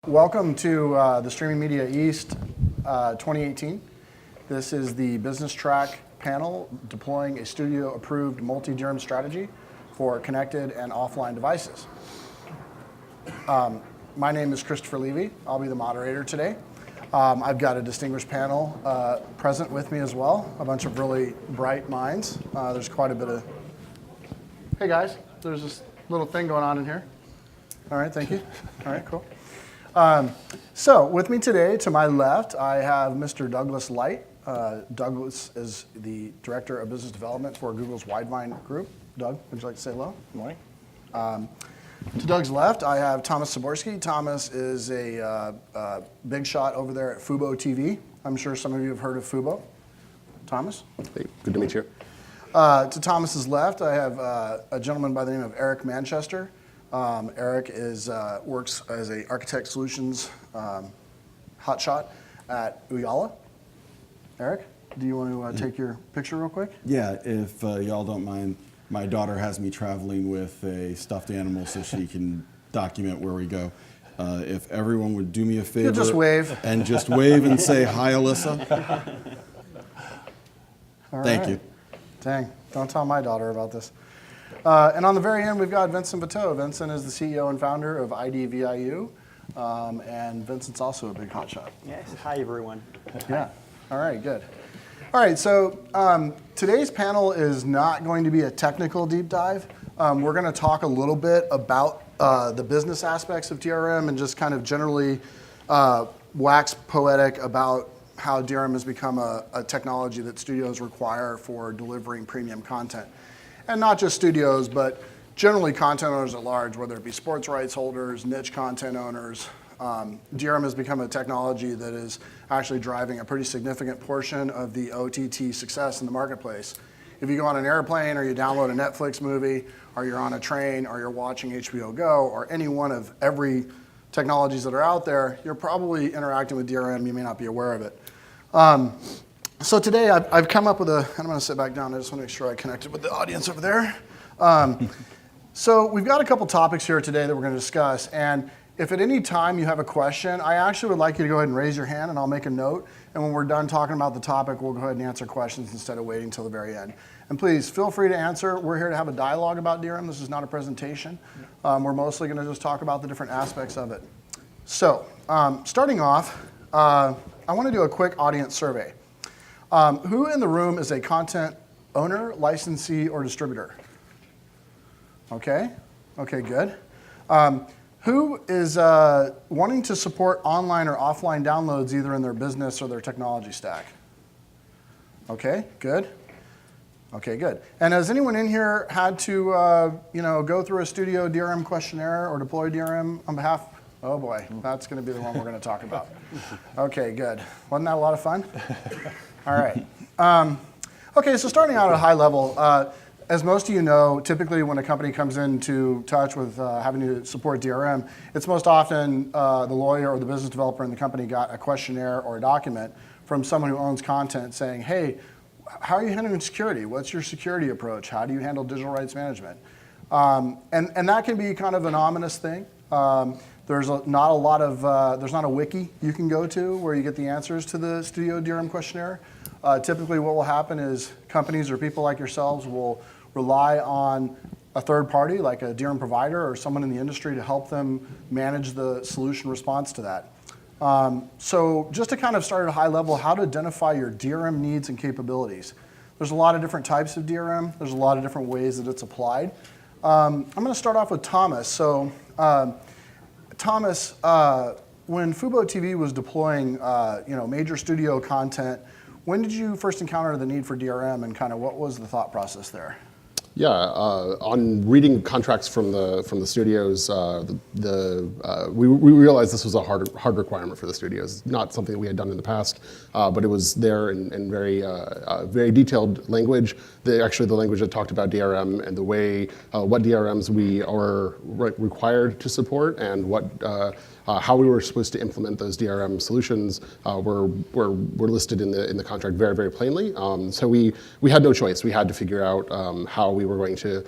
Welcome to the Streaming Media East 2018. This is the business track panel deploying a studio-approved multi-DRM strategy for connected and offline devices. My name is Christopher Levy. I'll be the moderator today. I've got a distinguished panel present with me as well, a bunch of really bright minds. There's quite a bit of... Hey guys, there's this little thing going on in here. All right, thank you. All right, cool. So with me today, to my left, I have Mr. Douglas Light. Douglas is the Director of Business Development for Google's Widevine group. Doug, would you like to say hello? Good morning. To Doug's left, I have Thomas Symborski. Thomas is a big shot over there at FuboTV. I'm sure some of you have heard of Fubo. Thomas? Hey, good to meet you. To Thomas's left, I have a gentleman by the name of Eric Manchester. Eric works as an architect solutions hotshot at Ooyala. Eric, do you want to take your picture real quick? Yeah, if y'all don't mind, my daughter has me traveling with a stuffed animal so she can document where we go. If everyone would do me a favor. You'll just wave. And just wave and say, hi, Alyssa. Thank you. Dang, don't tell my daughter about this. And on the very end, we've got Vincent Viteau. Vincent is the CEO and founder of IDVIU, and Vincent's also a big hotshot. Yes, hi everyone. Yeah, all right, good. All right, so today's panel is not going to be a technical deep dive. We're going to talk a little bit about the business aspects of DRM and just kind of generally wax poetic about how DRM has become a technology that studios require for delivering premium content. And not just studios, but generally content owners at large, whether it be sports rights holders, niche content owners. DRM has become a technology that is actually driving a pretty significant portion of the OTT success in the marketplace. If you go on an airplane or you download a Netflix movie, or you're on a train, or you're watching HBO Go, or any one of every technologies that are out there, you're probably interacting with DRM. You may not be aware of it. So today I've come up with I'm going to sit back down. I just want to make sure I connected with the audience over there. So we've got a couple topics here today that we're going to discuss. And if at any time you have a question, I actually would like you to go ahead and raise your hand and I'll make a note. And when we're done talking about the topic, we'll go ahead and answer questions instead of waiting until the very end. And please feel free to answer. We're here to have a dialogue about DRM. This is not a presentation. We're mostly going to just talk about the different aspects of it. So starting off, I want to do a quick audience survey. Who in the room is a content owner, licensee, or distributor? Okay, good. Who is wanting to support online or offline downloads either in their business or their technology stack? Okay, good. Okay, good. And has anyone in here had to go through a studio DRM questionnaire or deploy DRM on behalf? Oh boy, that's going to be the one we're going to talk about. Okay, good. Wasn't that a lot of fun? All right. Okay, so starting out at a high level, as most of you know, typically when a company comes into touch with having to support DRM, it's most often the lawyer or the business developer in the company got a questionnaire or a document from someone who owns content saying, hey, how are you handling security? What's your security approach? How do you handle digital rights management? And that can be kind of an ominous thing. There's not a wiki you can go to where you get the answers to the studio DRM questionnaire. Typically what will happen is companies or people like yourselves will rely on a third party like a DRM provider or someone in the industry to help them manage the solution response to that. So just to kind of start at a high level, how to identify your DRM needs and capabilities. There's a lot of different types of DRM. There's a lot of different ways that it's applied. I'm going to start off with Thomas. So Thomas, when FuboTV was deploying major studio content, when did you first encounter the need for DRM and kind of what was the thought process there? Yeah, on reading contracts from the studios, we realized this was a hard requirement for the studios. Not something that we had done in the past, but it was there in very detailed language. Actually, the language that talked about DRM and the way what DRMs we are required to support and what how we were supposed to implement those DRM solutions were listed in the contract very, very plainly. So we had no choice. We had to figure out how we were going to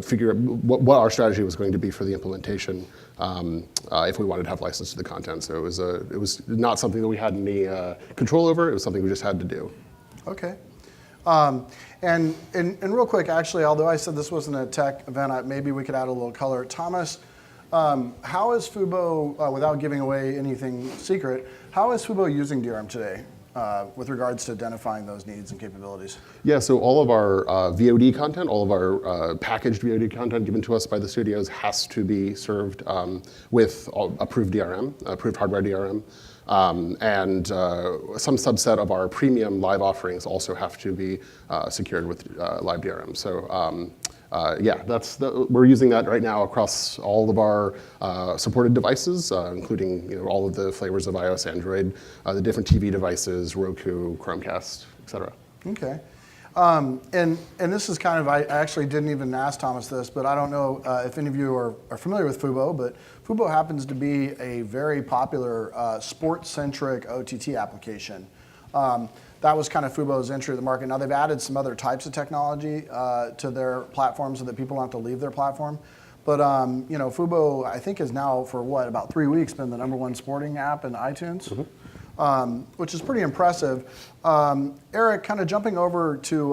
figure out what our strategy was going to be for the implementation if we wanted to have license to the content. So it was not something that we had any control over. It was something we just had to do. Okay. And real quick, actually, although I said this wasn't a tech event, maybe we could add a little color. Thomas, how is Fubo, without giving away anything secret, how is Fubo using DRM today with regards to identifying those needs and capabilities? Yeah, so all of our VOD content, all of our packaged VOD content given to us by the studios has to be served with approved DRM, approved hardware DRM. And some subset of our premium live offerings also have to be secured with live DRM. So yeah, we're using that right now across all of our supported devices, including all of the flavors of iOS, Android, the different TV devices, Roku, Chromecast, et cetera. Okay. And this is kind of, I actually didn't even ask Thomas this, but I don't know if any of you are familiar with Fubo, but Fubo happens to be a very popular sports-centric OTT application. That was kind of Fubo's entry to the market. Now they've added some other types of technology to their platform so that people don't have to leave their platform. But Fubo, I think, is now for about 3 weeks been the #1 sporting app in iTunes. Mm-hmm. Which is pretty impressive. Eric, kind of jumping over to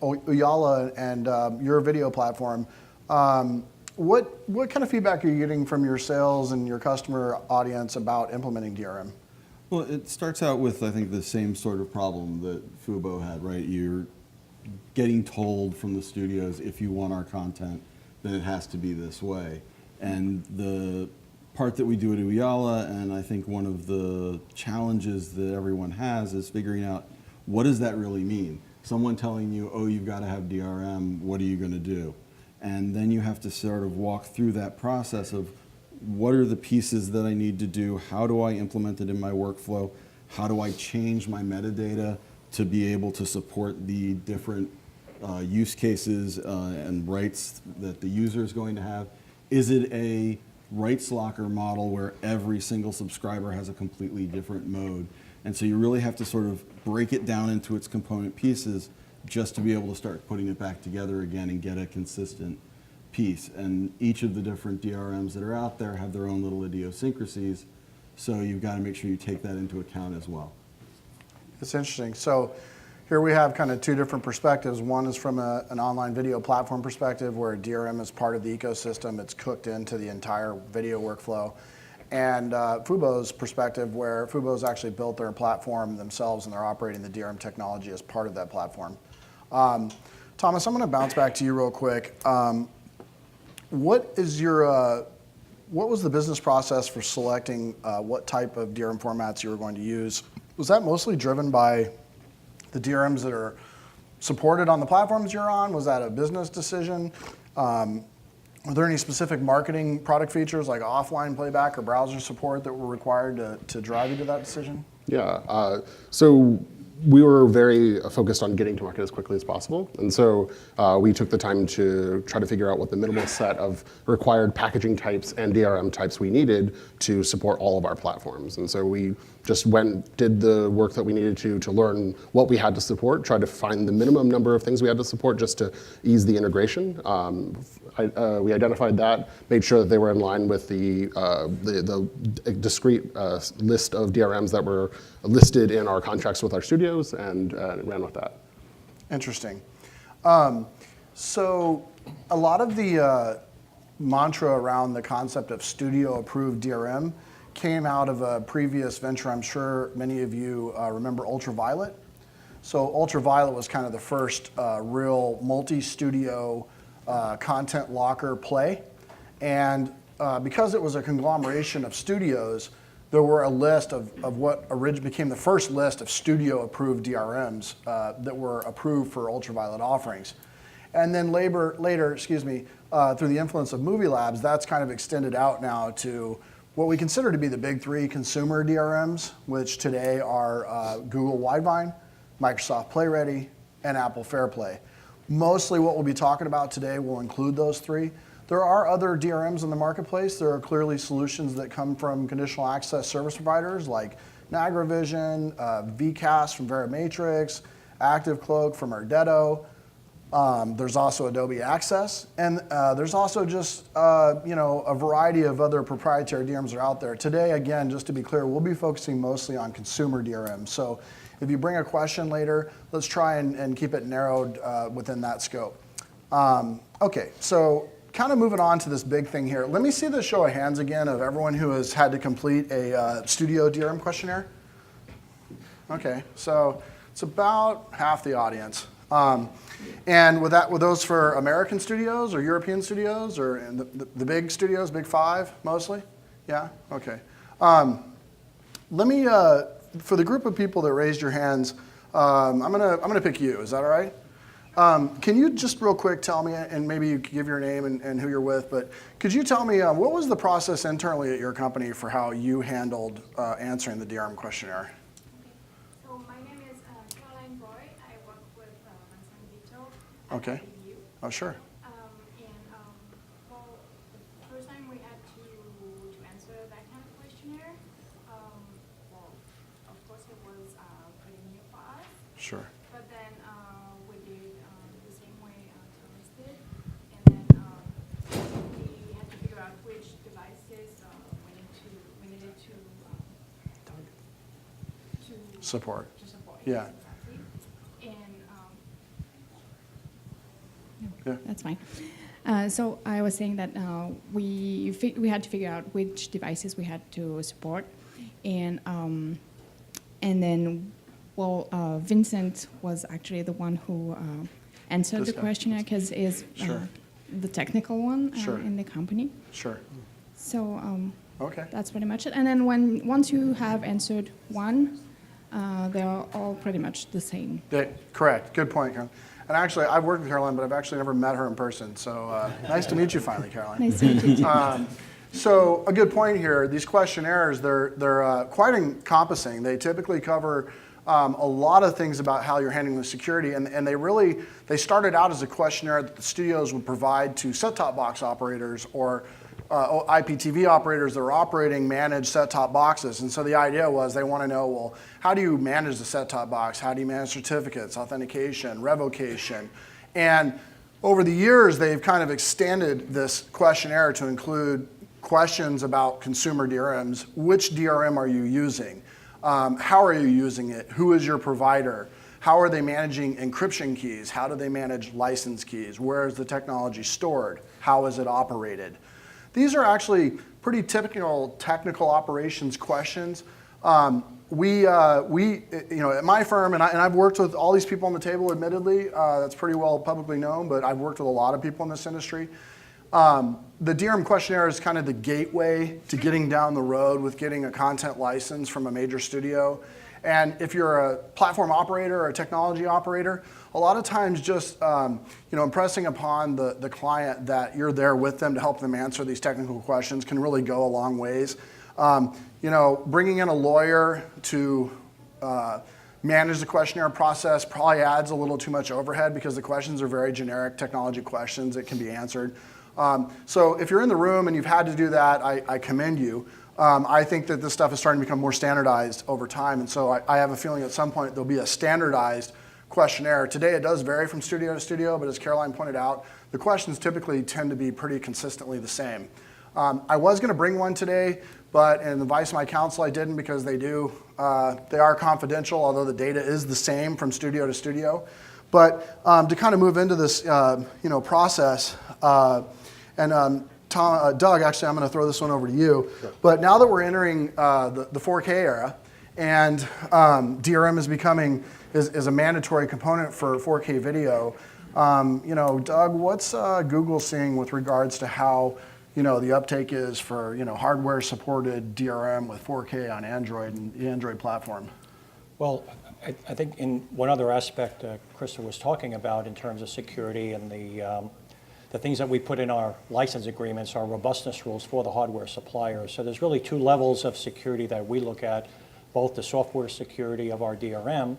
Ooyala and your video platform, what kind of feedback are you getting from your sales and your customer audience about implementing DRM? Well, it starts out with, I think, the same sort of problem that Fubo had, right? You're getting told from the studios, if you want our content, then it has to be this way. And the part that we do at Ooyala, and I think one of the challenges that everyone has is figuring out, what does that really mean? Someone telling you, oh, you've got to have DRM, what are you going to do? And then you have to sort of walk through that process of, what are the pieces that I need to do? How do I implement it in my workflow? How do I change my metadata to be able to support the different use cases and rights that the user is going to have? Is it a rights locker model where every single subscriber has a completely different mode? And so you really have to sort of break it down into its component pieces just to be able to start putting it back together again and get a consistent piece. And each of the different DRMs that are out there have their own little idiosyncrasies, so you've got to make sure you take that into account as well. It's interesting. So here we have kind of two different perspectives. One is from an online video platform perspective, where DRM is part of the ecosystem. It's cooked into the entire video workflow. And Fubo's perspective, where Fubo's actually built their platform themselves and they're operating the DRM technology as part of that platform. Thomas, I'm going to bounce back to you real quick. What was the business process for selecting what type of DRM formats you were going to use? Was that mostly driven by the DRMs that are supported on the platforms you're on? Was that a business decision? Were there any specific marketing product features like offline playback or browser support that were required to drive you to that decision? Yeah, so we were very focused on getting to market as quickly as possible. And so we took the time to try to figure out what the minimal set of required packaging types and DRM types we needed to support all of our platforms. And so we just did the work that we needed to learn what we had to support, try to find the minimum number of things we had to support just to ease the integration. We identified that, made sure that they were in line with the discrete list of DRMs that were listed in our contracts with our studios, and ran with that. Interesting. So a lot of the mantra around the concept of studio-approved DRM came out of a previous venture. I'm sure many of you remember Ultraviolet. So Ultraviolet was kind of the first real multi-studio content locker play. And because it was a conglomeration of studios, there were a list of what became the first list of studio-approved DRMs that were approved for Ultraviolet offerings. And then later, through the influence of Movie Labs, that's kind of extended out now to what we consider to be the big three consumer DRMs, which today are Google Widevine, Microsoft PlayReady, and Apple FairPlay. Mostly what we'll be talking about today will include those three, There are other DRMs in the marketplace. There are clearly solutions that come from conditional access service providers like NagraVision, VCast from Verimatrix, ActiveCloak from Ardetto. There's also Adobe Access, and there's also just a variety of other proprietary DRMs that are out there. Today, again, just to be clear, we'll be focusing mostly on consumer DRM. So if you bring a question later, let's try and keep it narrowed within that scope. Okay, so kind of moving on to this big thing here. Let me see the show of hands again of everyone who has had to complete a studio DRM questionnaire. Okay, so it's about half the audience. And with those for American studios or European studios or the big studios, big five mostly? Yeah, okay. Let me, for the group of people that raised your hands, I'm gonna pick you, is that all right? Can you just real quick tell me, and maybe you could give your name and who you're with, but could you tell me what was the process internally at your company for how you handled answering the DRM questionnaire? So my name is Caroline Roy. I work with Vincent Viteau at Okay. IDVIU. Oh, sure. Well, the first time we had to answer that kind of questionnaire, well, of course it was pretty new for us. Sure. But then we did the same way Thomas did, and then we had to figure out which devices we needed to Support. support. Yeah. Exactly. And Yeah. That's fine. So I was saying that we had to figure out which devices we had to support, and then Vincent was actually the one who answered This the guy. questionnaire because is Sure. the technical one Sure. in the company. Sure. So Okay. that's pretty much it. And then once you have answered one, they're all pretty much the same. Correct. Good point, Caroline. And actually, I've worked with Caroline, but I've actually never met her in person. So nice to meet you finally, Caroline. Nice to meet you. So a good point here. These questionnaires, they're quite encompassing. They typically cover a lot of things about how you're handling the security, and they started out as a questionnaire that the studios would provide to set-top box operators or IPTV operators that are operating managed set-top boxes. And so the idea was they want to know, well, how do you manage the set-top box? How do you manage certificates, authentication, revocation? And over the years, they've kind of extended this questionnaire to include questions about consumer DRMs. Which DRM are you using? How are you using it? Who is your provider? How are they managing encryption keys? How do they manage license keys? Where is the technology stored? How is it operated? These are actually pretty typical technical operations questions. We at my firm, and I've worked with all these people on the table, admittedly, that's pretty well publicly known, but I've worked with a lot of people in this industry. The DRM questionnaire is kind of the gateway to getting down the road with getting a content license from a major studio. And if you're a platform operator or a technology operator, a lot of times just impressing upon the client that you're there with them to help them answer these technical questions can really go a long ways. Bringing in a lawyer to manage the questionnaire process probably adds a little too much overhead because the questions are very generic technology questions that can be answered. So if you're in the room and you've had to do that, I commend you. I think that this stuff is starting to become more standardized over time, and so I have a feeling at some point there'll be a standardized questionnaire. Today it does vary from studio to studio, but as Caroline pointed out, the questions typically tend to be pretty consistently the same. I was going to bring one today, but in the advice of my counsel I didn't because they are confidential, although the data is the same from studio to studio. But to kind of move into this process, Doug, actually, I'm going to throw this one over to you. Sure. But now that we're entering the 4K era, and DRM is a mandatory component for 4K video, Doug, what's Google seeing with regards to how the uptake is for hardware-supported DRM with 4K on Android and the Android platform? Well, I think in one other aspect Krista was talking about in terms of security and the things that we put in our license agreements are robustness rules for the hardware suppliers. So there's really two levels of security that we look at, both the software security of our DRM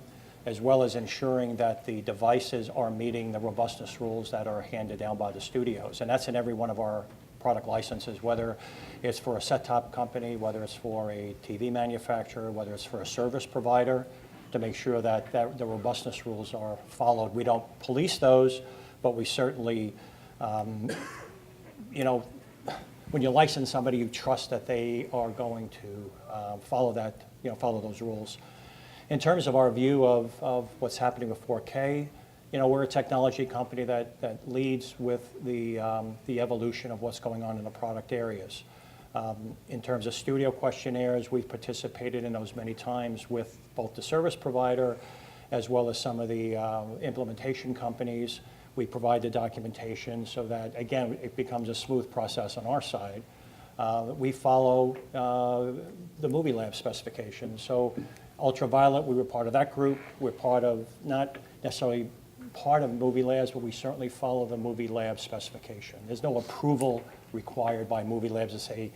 as well as ensuring that the devices are meeting the robustness rules that are handed down by the studios. And that's in every one of our product licenses, whether it's for a set-top company, whether it's for a TV manufacturer, whether it's for a service provider, to make sure that the robustness rules are followed. We don't police those, but we certainly, you know, when you license somebody, you trust that they are going to follow that, you know, follow those rules. In terms of our view of what's happening with 4K, you know, we're a technology company that leads with the evolution of what's going on in the product areas. In terms of studio questionnaires, we've participated in those many times with both the service provider as well as some of the implementation companies. We provide the documentation so that, again, it becomes a smooth process on our side. We follow the movie lab specifications. So ultraviolet, we were part of that group. We're part of, not necessarily part of movie labs, but we certainly follow the movie lab specification. There's no approval required by movie labs to say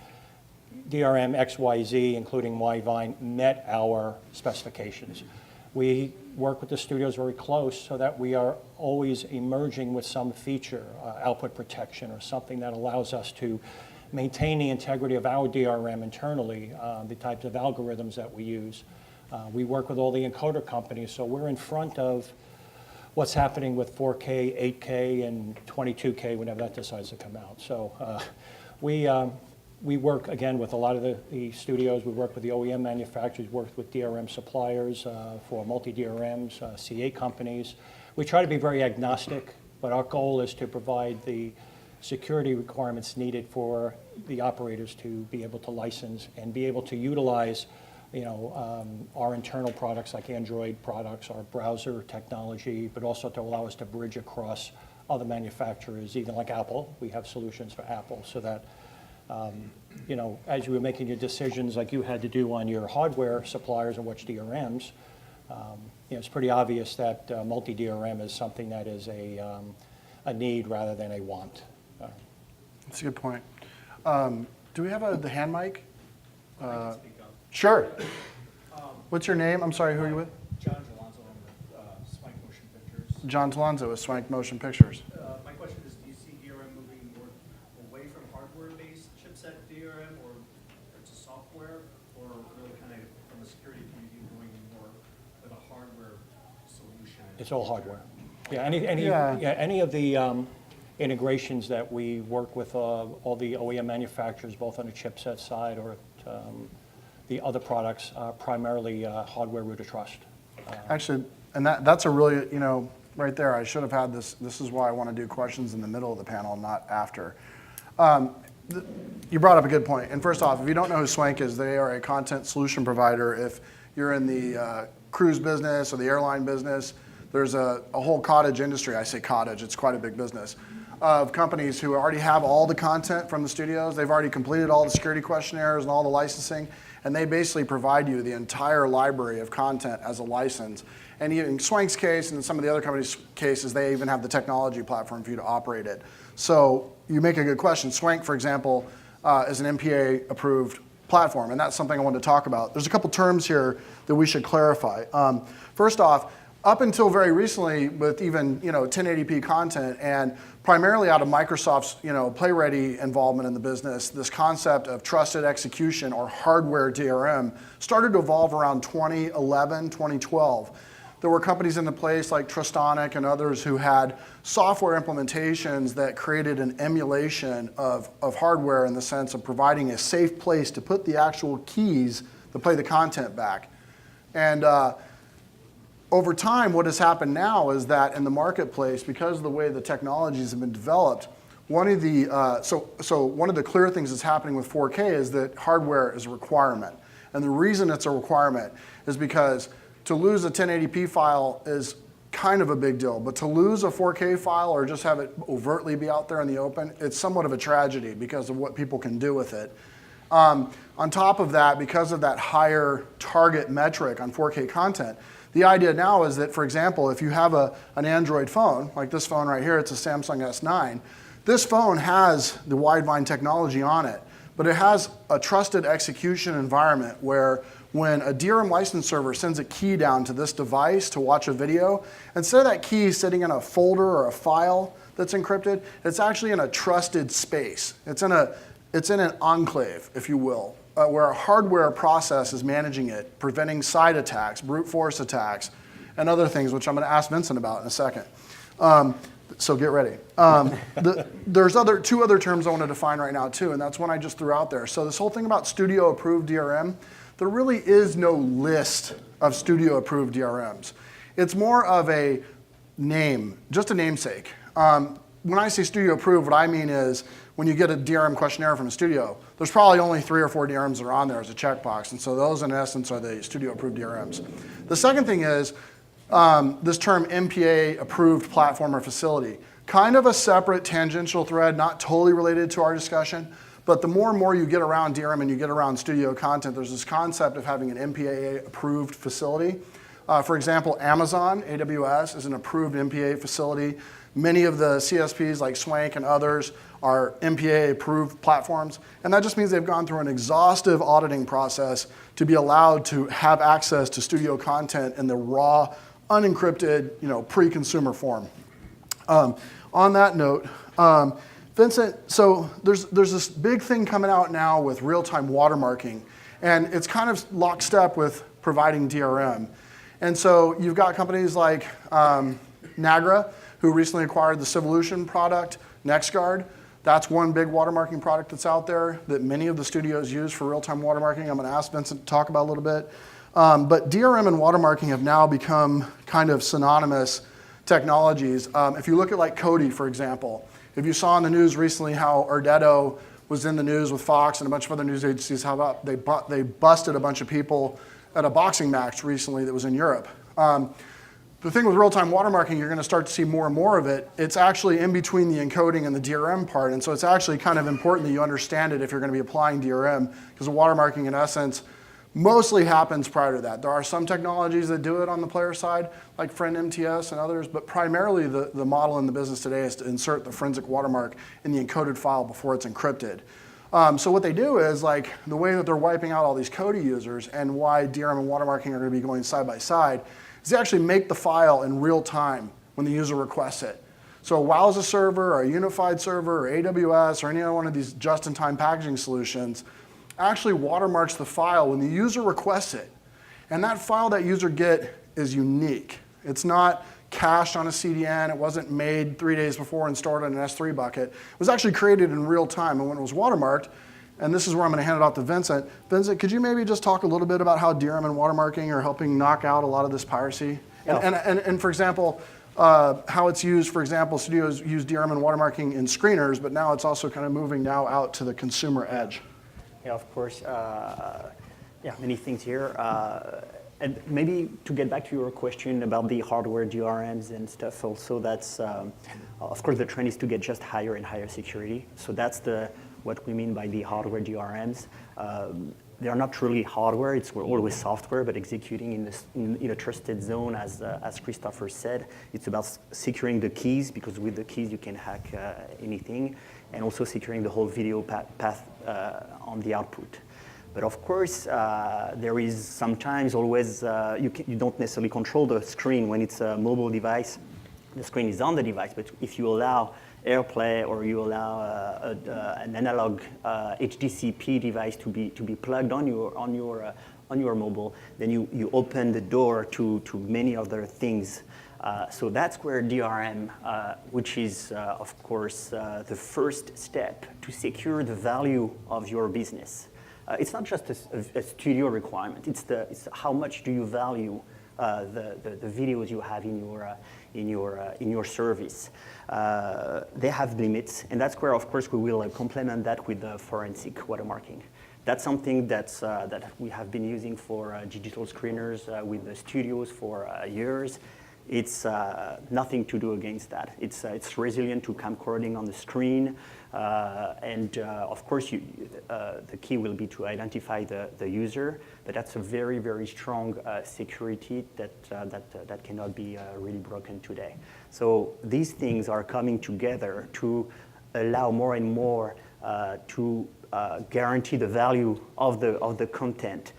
DRM XYZ, including Widevine, met our specifications. We work with the studios very close so that we are always emerging with some feature, output protection, or something that allows us to maintain the integrity of our DRM internally, the types of algorithms that we use. We work with all the encoder companies, so we're in front of what's happening with 4K, 8K, and 22K whenever that decides to come out. So we work, again, with a lot of the studios. We work with the OEM manufacturers, work with DRM suppliers for multi-DRMs, CA companies. We try to be very agnostic, but our goal is to provide the security requirements needed for the operators to be able to license and be able to utilize, you know, our internal products like Android products, our browser technology, but also to allow us to bridge across other manufacturers, even like Apple. We have solutions for Apple so that, you know, as you were making your decisions like you had to do on your hardware suppliers and which DRMs, you know, it's pretty obvious that multi-DRM is something that is a need rather than a want. That's a good point. Do we have the hand mic? Sure. What's your name? I'm sorry, who are you with? John Delonzo, I'm with Swank Motion Pictures. John Talonzo with Swank Motion Pictures. My question is, do you see DRM moving more away from hardware-based chipset DRM, or to software, or really kind of from a security point of view going more with a hardware solution? It's all hardware. Yeah, Yeah. any of the integrations that we work with all the OEM manufacturers, both on the chipset side or the other products, primarily hardware root of trust. Actually, and that's a really, you know, right there, I should have had this. This is why I want to do questions in the middle of the panel, not after. You brought up a good point. And first off, if you don't know who Swank is, they are a content solution provider. If you're in the cruise business or the airline business, there's a whole cottage industry. I say cottage, it's quite a big business, of companies who already have all the content from the studios. They've already completed all the security questionnaires and all the licensing, and they basically provide you the entire library of content as a license. And in Swank's case and in some of the other companies' cases, they even have the technology platform for you to operate it. So you make a good question. Swank, for example, is an MPA-approved platform, and that's something I wanted to talk about. There's a couple terms here that we should clarify. First off, up until very recently, with even 1080p content, and primarily out of Microsoft's PlayReady involvement in the business, this concept of trusted execution or hardware DRM started to evolve around 2011, 2012. There were companies in the place like Trustonic and others who had software implementations that created an emulation of hardware in the sense of providing a safe place to put the actual keys to play the content back. And over time, what has happened now is that in the marketplace, because of the way the technologies have been developed, one of the clear things that's happening with 4K is that hardware is a requirement. And the reason it's a requirement is because to lose a 1080p file is kind of a big deal, but to lose a 4K file or just have it overtly be out there in the open, it's somewhat of a tragedy because of what people can do with it. On top of that, because of that higher target metric on 4K content, the idea now is that, for example, if you have an Android phone, like this phone right here, it's a Samsung S9, this phone has the Widevine technology on it, but it has a trusted execution environment where when a DRM license server sends a key down to this device to watch a video, instead of that key sitting in a folder or a file that's encrypted, it's actually in a trusted space. It's in an enclave, if you will, where a hardware process is managing it, preventing side attacks, brute force attacks, and other things, which I'm going to ask Vincent about in a second. So get ready. There's two other terms I want to define right now too, and that's one I just threw out there. So this whole thing about studio approved DRM, there really is no list of studio approved DRMs. It's more of a name, just a namesake. When I say studio approved, what I mean is when you get a DRM questionnaire from a studio, there's probably only 3 or 4 DRMs that are on there as a checkbox, and so those in essence are the studio approved DRMs. The second thing is this term MPA approved platform or facility. Kind of a separate tangential thread, not totally related to our discussion, but the more and more you get around DRM and you get around studio content, there's this concept of having an MPA approved facility. For example, Amazon, AWS, is an approved MPA facility. Many of the CSPs like Swank and others are MPA approved platforms, and that just means they've gone through an exhaustive auditing process to be allowed to have access to studio content in the raw, unencrypted, pre-consumer form. On that note, Vincent, so there's this big thing coming out now with real-time watermarking, and it's kind of lockstep with providing DRM. And so you've got companies like Nagra, who recently acquired the Civolution product, NextGuard. That's one big watermarking product that's out there that many of the studios use for real-time watermarking. I'm going to ask Vincent to talk about a little bit. But DRM and watermarking have now become kind of synonymous technologies. If you look at like Kodi, for example, if you saw in the news recently how Ardetto was in the news with Fox and a bunch of other news agencies, how about they busted a bunch of people at a boxing match recently that was in Europe. The thing with real-time watermarking, you're going to start to see more and more of it. It's actually in between the encoding and the DRM part, and so it's actually kind of important that you understand it if you're going to be applying DRM, because the watermarking, in essence, mostly happens prior to that. There are some technologies that do it on the player side, like Friend MTS and others, but primarily the model in the business today is to insert the forensic watermark in the encoded file before it's encrypted. So what they do is, like, the way that they're wiping out all these Kodi users and why DRM and watermarking are going to be going side by side is they actually make the file in real time when the user requests it. So a Wowza server or a unified server or AWS or any other one of these just-in-time packaging solutions actually watermarks the file when the user requests it. And that file that user get is unique. It's not cached on a CDN. It wasn't made 3 days before and stored in an S3 bucket. It was actually created in real time. And when it was watermarked, and this is where I'm going to hand it off to Vincent. Vincent, could you maybe just talk a little bit about how DRM and watermarking are helping knock out a lot of this piracy? Yeah. And for example, how it's used, for example, studios use DRM and watermarking in screeners, but now it's also kind of moving now out to the consumer edge. Yeah, of course. Many things here. And maybe to get back to your question about the hardware DRMs and stuff also, that's, of course, the trend is to get just higher and higher security. So that's what we mean by the hardware DRMs. They are not truly hardware, it's always software, but executing in a trusted zone, as Christopher said. It's about securing the keys, because with the keys you can hack anything, and also securing the whole video path on the output. But of course, there is sometimes always, you don't necessarily control the screen when it's a mobile device. The screen is on the device, but if you allow AirPlay or you allow an analog HDCP device to be plugged on your mobile, then you open the door to many other things. So that's where DRM, which is of course the first step to secure the value of your business. It's not just a studio requirement. It's how much do you value the videos you have in your service. They have limits, and that's where, of course, we will complement that with the forensic watermarking. That's something that we have been using for digital screeners with the studios for years. It's nothing to do against that. It's resilient to camcording on the screen, and of course, the key will be to identify the user. But that's a very, very strong security that cannot be really broken today. So these things are coming together to allow more and more to guarantee the value of the content,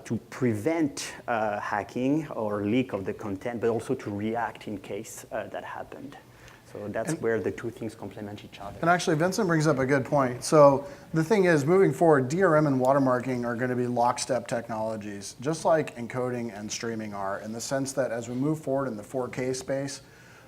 to prevent hacking or leak of the content, but also to react in case that happened. So that's where the two things complement each other. And actually, Vincent brings up a good point. So the thing is, moving forward, DRM and watermarking are going to be lockstep technologies, just like encoding and streaming are, in the sense that as we move forward in the 4K space,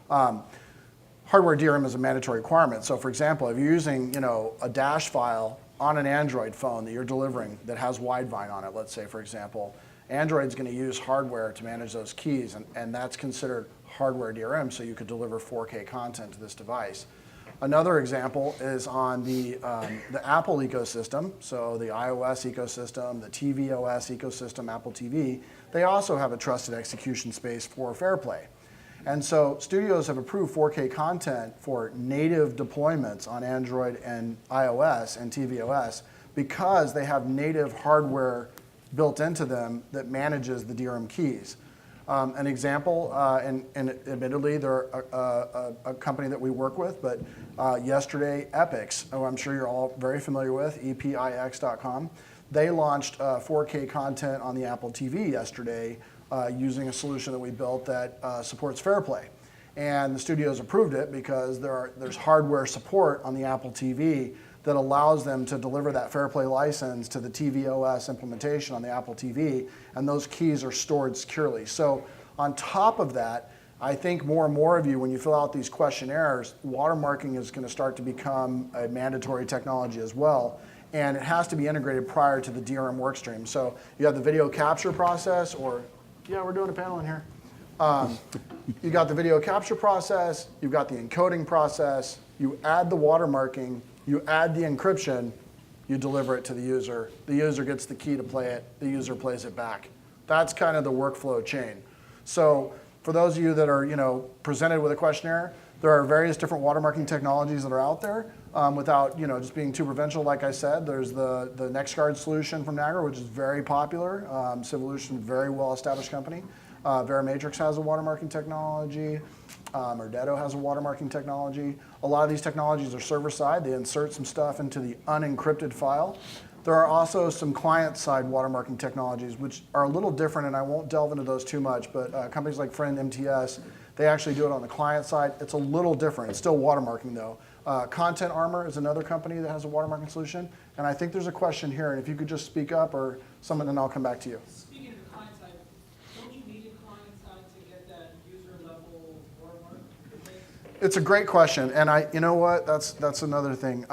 hardware DRM is a mandatory requirement. So for example, if you're using a dash file on an Android phone that you're delivering that has Widevine on it, let's say, for example, Android's going to use hardware to manage those keys, and that's considered hardware DRM, so you could deliver 4K content to this device. Another example is on the Apple ecosystem, so the iOS ecosystem, the tvOS ecosystem, Apple TV, they also have a trusted execution space for FairPlay. And so studios have approved 4K content for native deployments on Android and iOS and tvOS because they have native hardware built into them that manages the DRM keys. An example, and admittedly, they're a company that we work with, but yesterday, Epix, who I'm sure you're all very familiar with, epix.com, they launched 4K content on the Apple TV yesterday using a solution that we built that supports FairPlay. And the studios approved it because there's hardware support on the Apple TV that allows them to deliver that FairPlay license to the tvOS implementation on the Apple TV, and those keys are stored securely. So on top of that, I think more and more of you, when you fill out these questionnaires, watermarking is going to start to become a mandatory technology as well, and it has to be integrated prior to the DRM workstream. So you have the video capture process, or, yeah, we're doing a panel in here. You got the video capture process, you've got the encoding process, you add the watermarking, you add the encryption, you deliver it to the user gets the key to play it, the user plays it back. That's kind of the workflow chain. So for those of you that are presented with a questionnaire, there are various different watermarking technologies that are out there. Without just being too provincial, like I said, there's the NextGuard solution from Niagara, which is very popular. Civolution, very well-established company. Verimatrix has a watermarking technology. Erdetto has a watermarking technology. A lot of these technologies are server-side. They insert some stuff into the unencrypted file. There are also some client-side watermarking technologies, which are a little different, and I won't delve into those too much, but companies like Friend MTS, they actually do it on the client side. It's a little different. It's still watermarking, though. Content Armor is another company that has a watermarking solution, and I think there's a question here, and if you could just speak up or something, then I'll come back to you. Speaking of the client side, don't you need a client side to get that user-level watermark? It's a great question, and you know what? That's another thing.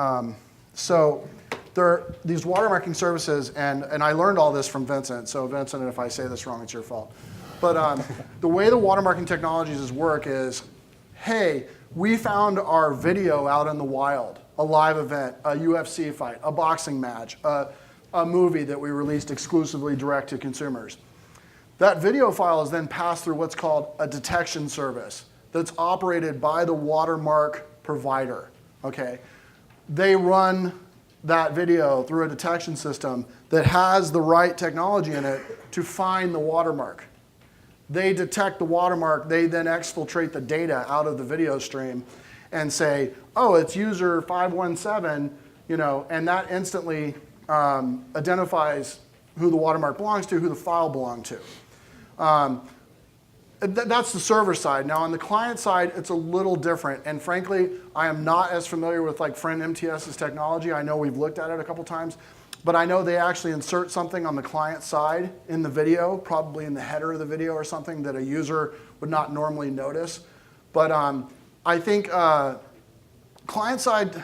So there are these watermarking services, and I learned all this from Vincent. So Vincent, if I say this wrong, it's your fault. But the way the watermarking technologies work is, hey, we found our video out in the wild, a live event, a UFC fight, a boxing match, a movie that we released exclusively direct to consumers. That video file is then passed through what's called a detection service that's operated by the watermark provider, okay? They run that video through a detection system that has the right technology in it to find the watermark. They detect the watermark, they then exfiltrate the data out of the video stream and say, oh, it's user 517, and that instantly identifies who the watermark belongs to, who the file belonged to. That's the server side. Now on the client side, it's a little different. And frankly, I am not as familiar with like Friend MTS's technology. I know we've looked at it a couple times, but I know they actually insert something on the client side in the video, probably in the header of the video or something that a user would not normally notice. But I think client-side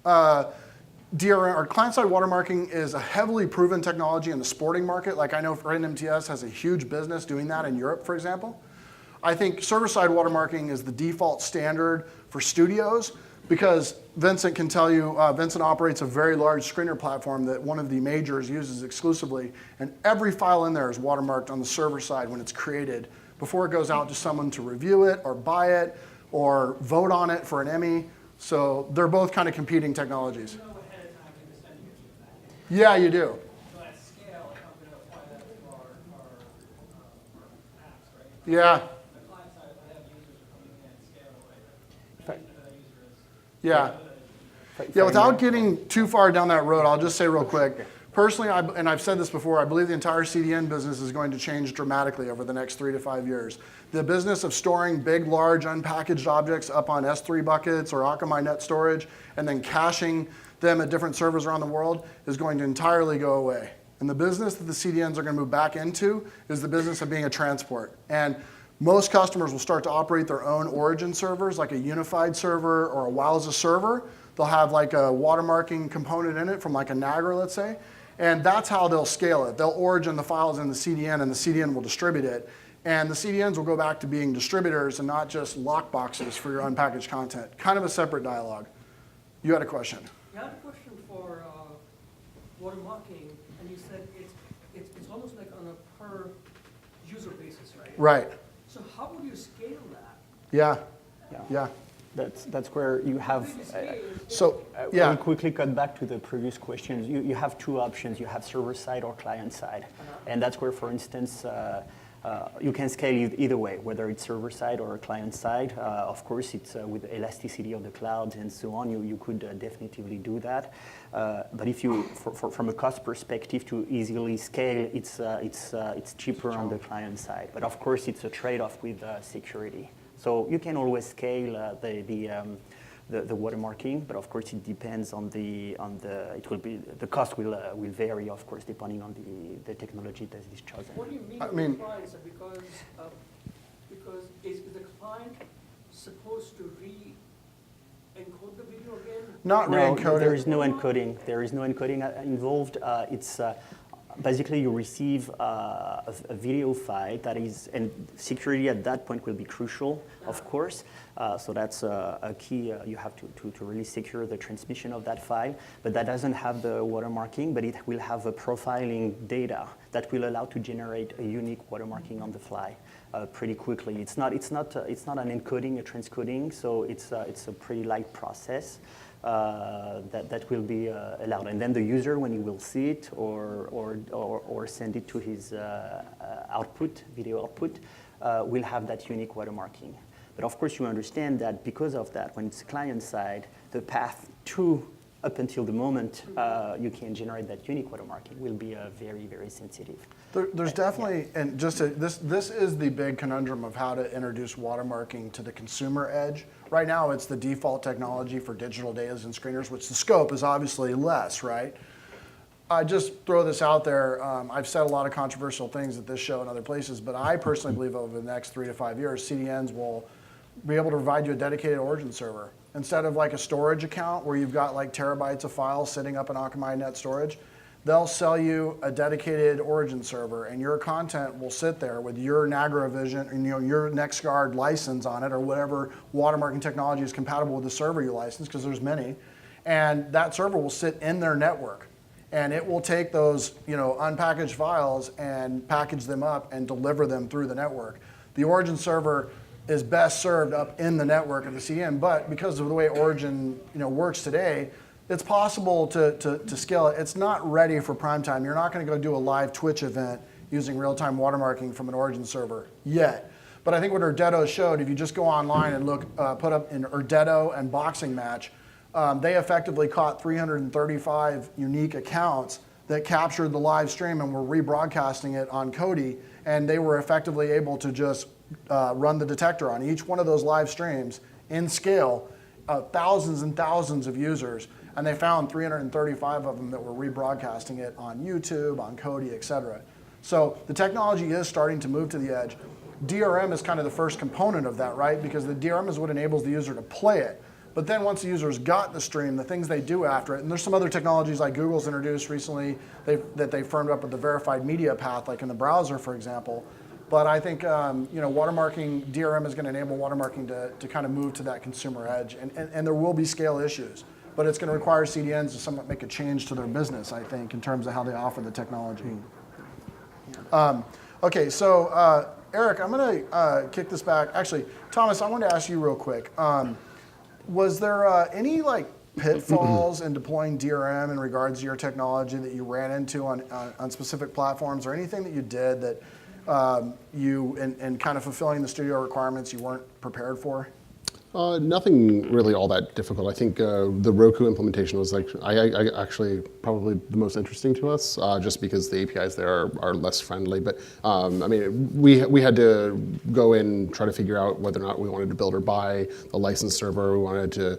DRM or client-side watermarking is a heavily proven technology in the sporting market. Like I know Friend MTS has a huge business doing that in Europe, for example. I think server-side watermarking is the default standard for studios because Vincent can tell you, Vincent operates a very large screener platform that one of the majors uses exclusively, and every file in there is watermarked on the server side when it's created before it goes out to someone to review it or buy it or vote on it for an Emmy. So they're both kind of competing technologies. You know ahead of time you're sending it to that. Yeah, you do. So at scale, I'm going to apply that to our apps, right? Yeah, The client side, if I have users coming in at scale, right? Fair. That user is. yeah. Yeah, without getting too far down that road, I'll just say real quick. Personally, and I've said this before, I believe the entire CDN business is going to change dramatically over the next 3 to 5 years. The business of storing big, large, unpackaged objects up on S3 buckets or Akamai Net Storage and then caching them at different servers around the world is going to entirely go away. And the business that the CDNs are going to move back into is the business of being a transport. And most customers will start to operate their own origin servers, like a unified server or a while as a server. They'll have like a watermarking component in it from like a Niagara, let's say. And that's how they'll scale it. They'll origin the files in the CDN, and the CDN will distribute it. And the CDNs will go back to being distributors and not just lockboxes for your unpackaged content. Kind of a separate dialogue. You had a question. I had a question for watermarking, and you said it's almost like on a per user basis, right? Right. So how would you scale that? Yeah. Yeah. Yeah. That's where you have. So, Yeah. yeah. We'll quickly cut back to the previous questions. You have two options. You have server side or client side. And that's where, for instance, you can scale either way, whether it's server side or client side. Of course, it's with elasticity of the clouds and so on, you could definitively do that. But if you, from a cost perspective, to easily scale, it's cheaper on the client side. But of course, it's a trade-off with security. So you can always scale the watermarking, but of course it depends on the cost will vary, of course, depending on the technology that is chosen. What do you mean I with mean- clients? Because is the client supposed to re-encode the video again? Not No, re-encoded. there is no encoding. There is no encoding involved. It's basically you receive a video file that is, and security at that point will be crucial, of course. So that's a key. You have to really secure the transmission of that file. But that doesn't have the watermarking, but it will have a profiling data that will allow to generate a unique watermarking on the fly pretty quickly. It's not an encoding, a transcoding. So it's a pretty light process. That will be allowed, and then the user, when he will see it or send it to his video output, will have that unique watermarking. But of course, you understand that because of that, when it's client side, the path to up until the moment you can generate that unique watermarking will be very, very sensitive. There's definitely, and this is the big conundrum of how to introduce watermarking to the consumer edge. Right now, it's the default technology for digital datas and screeners, which the scope is obviously less, right? I just throw this out there. I've said a lot of controversial things at this show and other places, but I personally believe over the next 3 to 5 years, CDNs will be able to provide you a dedicated origin server. Instead of like a storage account where you've got like terabytes of files sitting up in Akamai Net Storage, they'll sell you a dedicated origin server, and your content will sit there with your Niagara Vision and your NextGuard license on it, or whatever watermarking technology is compatible with the server you license, because there's many. And that server will sit in their network, and it will take those unpackaged files and package them up and deliver them through the network. The origin server is best served up in the network of the CDN, but because of the way origin works today, it's possible to scale it. It's not ready for prime time. You're not going to go do a live Twitch event using real-time watermarking from an origin server yet. But I think what Erdetto showed, if you just go online and look, put up in Erdetto and Boxing Match, they effectively caught 335 unique accounts that captured the live stream and were rebroadcasting it on Kodi, and they were effectively able to just run the detector on each one of those live streams in scale, thousands and thousands of users, and they found 335 of them that were rebroadcasting it on YouTube, on Kodi, et cetera. So the technology is starting to move to the edge. DRM is kind of the first component of that, right? Because the DRM is what enables the user to play it. But then once the user's got the stream, the things they do after it, and there's some other technologies like Google's introduced recently that they firmed up with the verified media path, like in the browser, for example. But I think watermarking, DRM is going to enable watermarking to kind of move to that consumer edge. And there will be scale issues. But it's going to require CDNs to somewhat make a change to their business, I think, in terms of how they offer the technology. Okay, so Eric, I'm going to kick this back. Actually, Thomas, I wanted to ask you real quick. Was there any pitfalls in deploying DRM in regards to your technology that you ran into on specific platforms, or anything that you did that you, in kind of fulfilling the studio requirements, you weren't prepared for? Nothing really all that difficult. I think the Roku implementation was like, I actually probably the most interesting to us, just because the APIs there are less friendly. But I mean, we had to go in, try to figure out whether or not we wanted to build or buy the license server. We wanted to,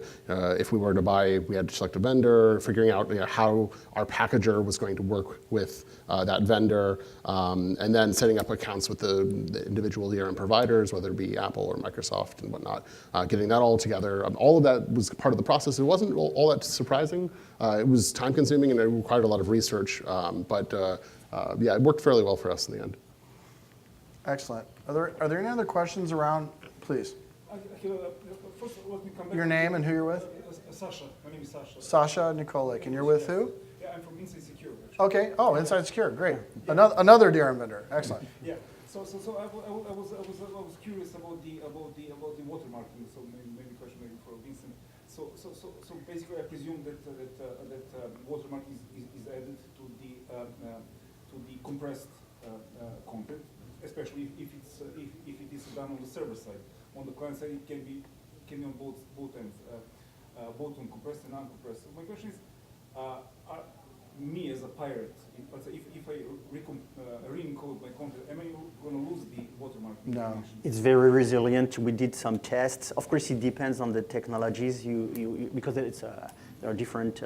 if we were to buy, we had to select a vendor, figuring out how our packager was going to work with that vendor, and then setting up accounts with the individual DRM providers, whether it be Apple or Microsoft and whatnot, getting that all together. All of that was part of the process. It wasn't all that surprising. It was time consuming and it required a lot of research, but yeah, it worked fairly well for us in the end. Excellent. Are there any other questions around? Please. First, let me come back. Your name and who you're with? Sasha. My name is Sasha. Sasha Nikolic. And you're with who? Yeah, I'm from Inside Secure. Actually. Okay. Oh, Inside Secure. Great. Another DRM vendor. Excellent. Yeah. So I was curious about the watermarking. So maybe question maybe for Vincent. So basically, I presume that watermark is added to the compressed content, especially if it is done on the server side. On the client side, it can be on both ends, both on compressed and uncompressed. So my question is, me as a pirate, if I re-encode my content, am I going to lose the watermark? No. It's very resilient. We did some tests. Of course, it depends on the technologies because there are different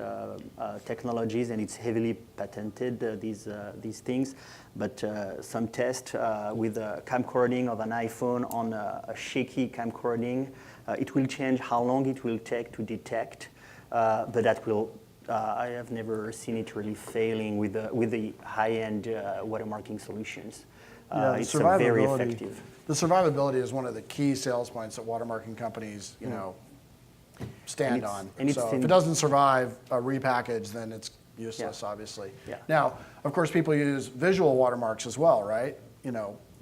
technologies and it's heavily patented, these things. But some test with a camcording of an iPhone on a shaky camcording, it will change how long it will take to detect, but that will. I have never seen it really failing with the high-end watermarking solutions. It's very effective. The survivability is one of the key sales points that watermarking companies, stand on. So if it doesn't survive a repackage, then it's useless, obviously. Yeah. Now, of course, people use visual watermarks as well, right?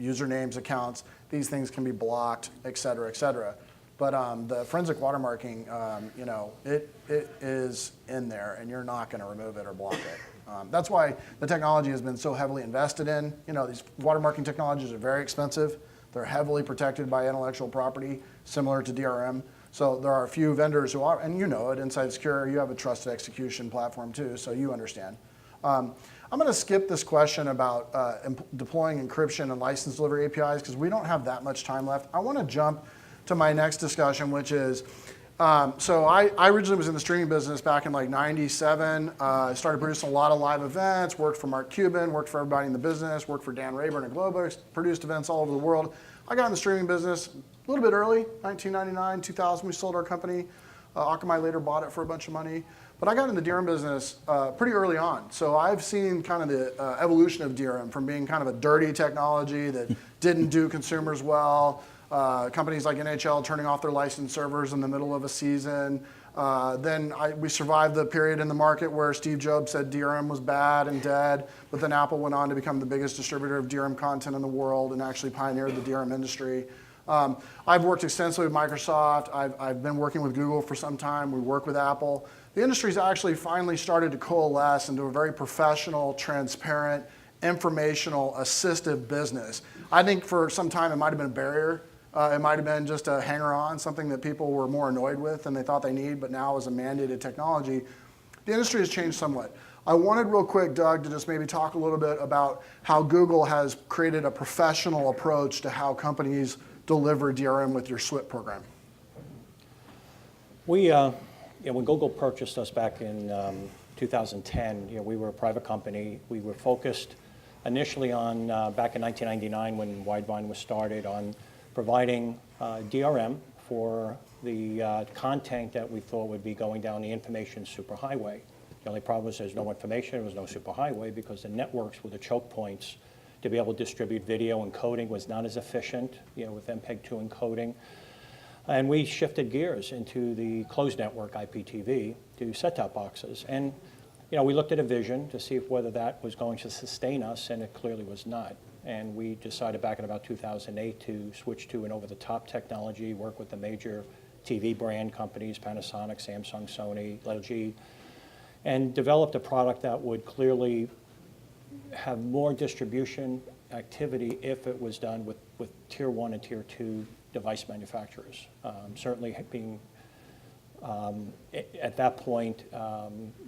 Usernames, accounts, these things can be blocked, et cetera, et cetera. But the forensic watermarking, it is in there, and you're not going to remove it or block it. That's why the technology has been so heavily invested in. These watermarking technologies are very expensive. They're heavily protected by intellectual property, similar to DRM. So there are a few vendors who are, and at Inside Secure, you have a trusted execution platform too, so you understand. I'm going to skip this question about deploying encryption and license delivery APIs because we don't have that much time left. I want to jump to my next discussion, which is, so I originally was in the streaming business back in like 97. I started producing a lot of live events, worked for Mark Cuban, worked for everybody in the business, worked for Dan Rayburn at Globus, produced events all over the world. I got in the streaming business a little bit early, 1999, 2000, we sold our company. Akamai later bought it for a bunch of money. But I got in the DRM business pretty early on. So I've seen kind of the evolution of DRM from being kind of a dirty technology that didn't do consumers well, companies like NHL turning off their licensed servers in the middle of a season. Then we survived the period in the market where Steve Jobs said DRM was bad and dead, but then Apple went on to become the biggest distributor of DRM content in the world and actually pioneered the DRM industry. I've worked extensively with Microsoft. I've been working with Google for some time. We work with Apple. The industry's actually finally started to coalesce into a very professional, transparent, informational, assistive business. I think for some time it might have been a barrier. It might have been just a hanger-on, something that people were more annoyed with than they thought they need, but now as a mandated technology, the industry has changed somewhat. I wanted real quick, Doug, to just maybe talk a little bit about how Google has created a professional approach to how companies deliver DRM with your SWIP program. When Google purchased us back in 2010, we were a private company. We were focused initially on, back in 1999 when Widevine was started, on providing DRM for the content that we thought would be going down the information superhighway. The only problem was there's no information, there was no superhighway because the networks were the choke points to be able to distribute video. Encoding was not as efficient, with MPEG-2 encoding. And we shifted gears into the closed network IPTV to set-top boxes. And we looked at a vision to see whether that was going to sustain us, and it clearly was not. And we decided back in about 2008 to switch to an over-the-top technology, work with the major TV brand companies, Panasonic, Samsung, Sony, LG, and developed a product that would clearly have more distribution activity if it was done with tier 1 and tier 2 device manufacturers. Certainly being, at that point,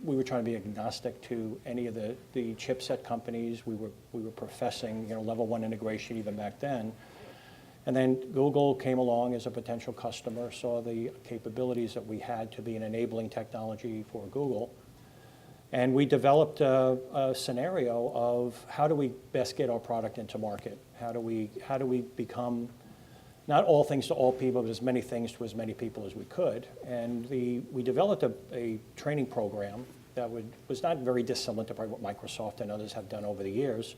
we were trying to be agnostic to any of the chipset companies. We were professing, level 1 integration even back then. And then Google came along as a potential customer, saw the capabilities that we had to be an enabling technology for Google. And we developed a scenario of how do we best get our product into market? How do we become not all things to all people, but as many things to as many people as we could? And we developed a training program that was not very dissimilar to probably what Microsoft and others have done over the years,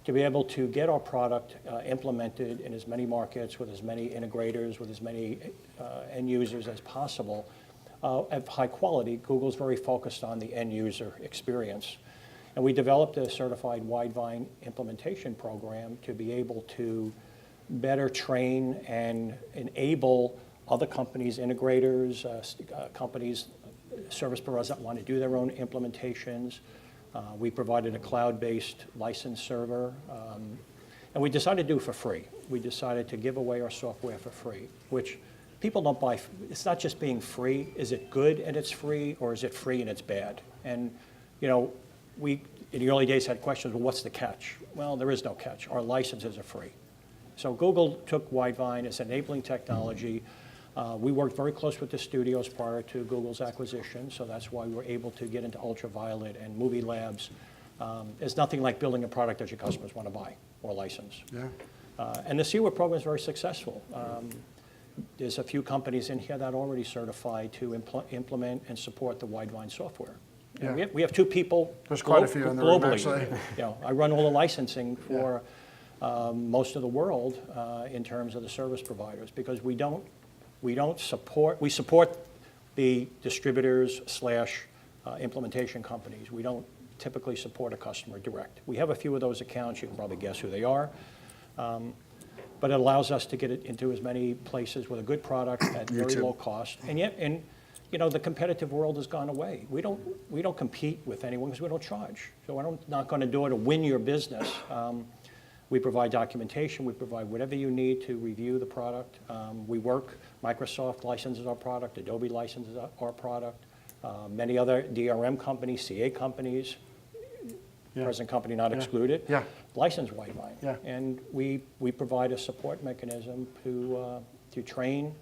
to be able to get our product implemented in as many markets with as many integrators, with as many end users as possible at high quality. Google's very focused on the end user experience. And we developed a certified Widevine implementation program to be able to better train and enable other companies, integrators, companies, service providers that want to do their own implementations. We provided a cloud-based license server, and we decided to do it for free. We decided to give away our software for free, which people don't buy. It's not just being free. Is it good and it's free, or is it free and it's bad? And we in the early days had questions. Well, what's the catch? Well, there is no catch. Our licenses are free. So Google took Widevine as enabling technology. We worked very close with the studios prior to Google's acquisition, so that's why we were able to get into Ultraviolet and Movie Labs. It's nothing like building a product that your customers want to buy or license. Yeah. And the CWIP program is very successful. There's a few companies in here that are already certified to implement and support the Widevine software. And Yeah. we have 2 people There's quite a few in the room, globally. actually. I run all the licensing for most of the world in terms of the service providers, because we support the distributors / implementation companies. We don't typically support a customer direct. We have a few of those accounts. You can probably guess who they are. But it allows us to get it into as many places with a good product at very low cost. And yet, the competitive world has gone away. We don't compete with anyone because we don't charge. So we're not going to do it to win your business. We provide documentation. We provide whatever you need to review the product. Microsoft licenses our product. Adobe licenses our product. Many other DRM companies, CA companies, present company not excluded, license Widevine. Yeah. And we provide a support mechanism to train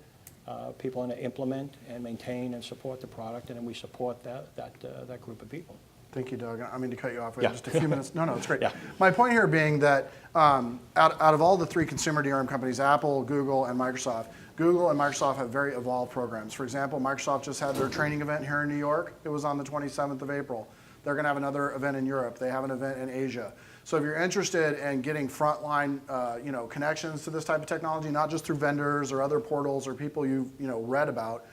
people and to implement and maintain and support the product, and then we support that group of people. Thank you, Doug. I mean to cut you off. We Yeah. have just a few minutes. No, it's great. Yeah. My point here being that out of all the 3 consumer DRM companies, Apple, Google, and Microsoft, Google and Microsoft have very evolved programs. For example, Microsoft just had their training event here in New York. It was on the 27th of April. They're going to have another event in Europe. They have an event in Asia. So if you're interested in getting frontline connections to this type of technology, not just through vendors or other portals or people you've read about,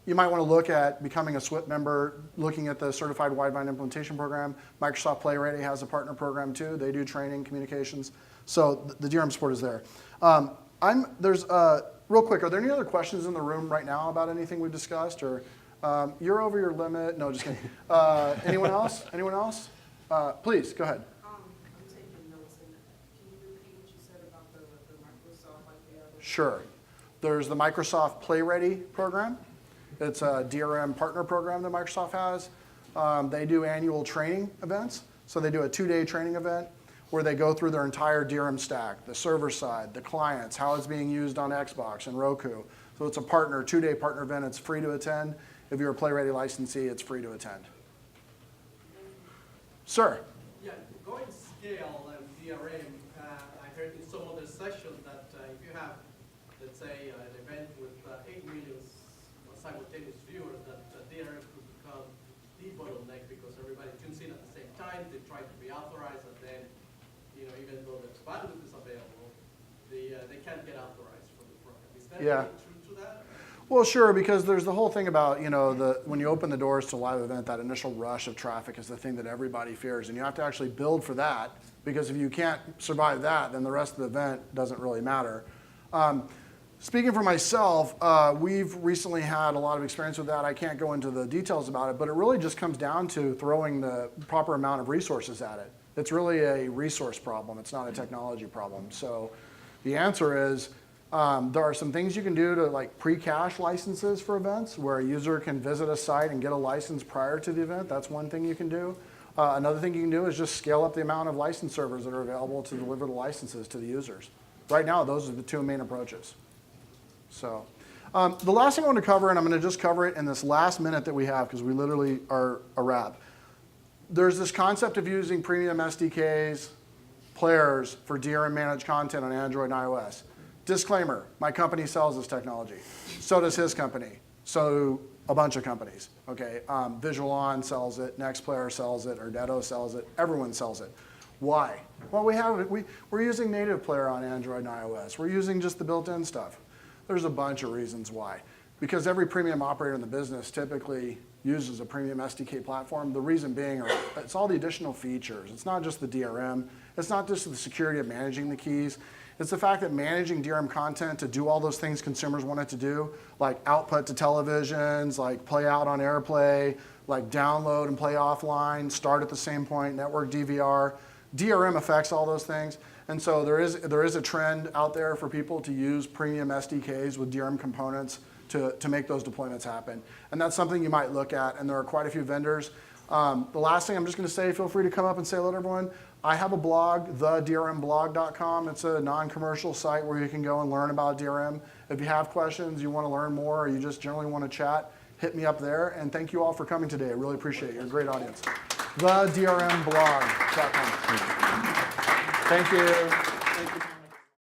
you might want to look at becoming a SWIP member, looking at the Certified Widevine Implementation Program. Microsoft PlayReady has a partner program too. They do training, communications. So the DRM support is there. Real quick, are there any other questions in the room right now about anything we've discussed? Or you're over your limit. No, just kidding. Anyone else? Anyone else? Please, go ahead. I'm taking notes. And can you repeat what you said about the Microsoft, like the other? Sure. There's the Microsoft PlayReady program. It's a DRM partner program that Microsoft has. They do annual training events. So they do a 2-day training event where they go through their entire DRM stack, the server side, the clients, how it's being used on Xbox and Roku. So it's a 2-day partner event. It's free to attend. If you're a PlayReady licensee, it's free to attend. Sir? Yeah, going scale and DRM, I heard in some other sessions that if you have, let's say, an event with 8 million simultaneous viewers, that DRM could become the bottleneck because everybody tunes in at the same time. They try to be authorized, and then, even though the bandwidth is available, they can't get authorized from the program. Is that really true to that? Well, sure, because there's the whole thing about, when you open the doors to a live event, that initial rush of traffic is the thing that everybody fears. And you have to actually build for that, because if you can't survive that, then the rest of the event doesn't really matter. Speaking for myself, we've recently had a lot of experience with that. I can't go into the details about it, but it really just comes down to throwing the proper amount of resources at it. It's really a resource problem. It's not a technology problem. So the answer is there are some things you can do to like pre-cache licenses for events where a user can visit a site and get a license prior to the event. That's one thing you can do. Another thing you can do is just scale up the amount of license servers that are available to deliver the licenses to the users. Right now, those are the two main approaches. So the last thing I want to cover, and I'm going to just cover it in this last minute that we have because we literally are a wrap. There's this concept of using premium SDKs, players for DRM managed content on Android and iOS. Disclaimer, my company sells this technology. So does his company. So a bunch of companies. Okay, Visual On sells it, NextPlayer sells it, Viteau sells it, everyone sells it. Why? Well, we're using native player on Android and iOS. We're using just the built-in stuff. There's a bunch of reasons why. Because every premium operator in the business typically uses a premium SDK platform. The reason being, it's all the additional features. It's not just the DRM. It's not just the security of managing the keys. It's the fact that managing DRM content to do all those things consumers want it to do, like output to televisions, like play out on AirPlay, like download and play offline, start at the same point, network DVR. DRM affects all those things. And so there is a trend out there for people to use premium SDKs with DRM components to make those deployments happen. And that's something you might look at, and there are quite a few vendors. The last thing I'm just going to say, feel free to come up and say hello to everyone. I have a blog, thedrmblog.com. It's a non-commercial site where you can go and learn about DRM. If you have questions, you want to learn more, or you just generally want to chat, hit me up there. And thank you all for coming today. I really appreciate it. You're a great audience. Thedrmblog.com. Thank you.